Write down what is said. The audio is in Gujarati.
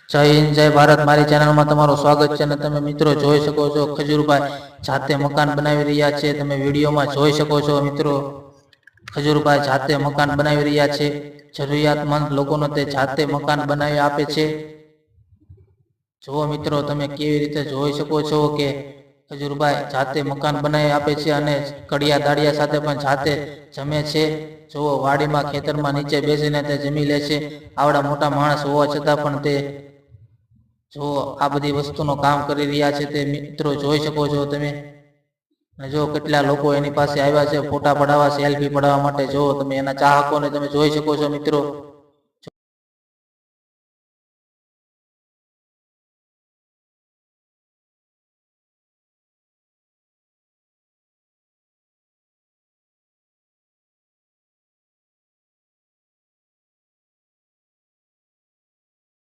જય હિન્દ જય ભારત। મારી ચેનલમાં તમારું સ્વાગત છે અને તમે મિત્રો જોઈ શકો છો ખજૂરભાઈ જાતે મકાન બનાવી રહ્યા છે। તમે વિડીયોમાં જોઈ શકો છો મિત્રો ખજૂરભાઈ જાતે મકાન બનાવી રહ્યા છે। જરૂરિયાતમંદ લોકોને તે જાતે મકાન બનાવી આપે છે। જો મિત્રો તમે કેવી રીતે જોઈ શકો છો કે ખજૂરભાઈ જાતે મકાન બનાવી આપે છે અને કડિયા દાડિયા સાથે પણ જાતે જમે છે। જો વાડીમાં ખેતરમાં નીચે બેસીને તે જમી લે છે। આવડા મોટા માણસ હોવા છતાં પણ તે જો આ બધી વસ્તુનો કામ કરી રહ્યા છે તે મિત્રો જોઈ શકો છો તમે। અને જો કેટલા લોકો એની પાસે આવ્યા છે ફોટા પડાવવા, સેલ્ફી પડાવવા માટે। જો તમે એના ચાહકોને તમે જોઈ શકો છો મિત્રો।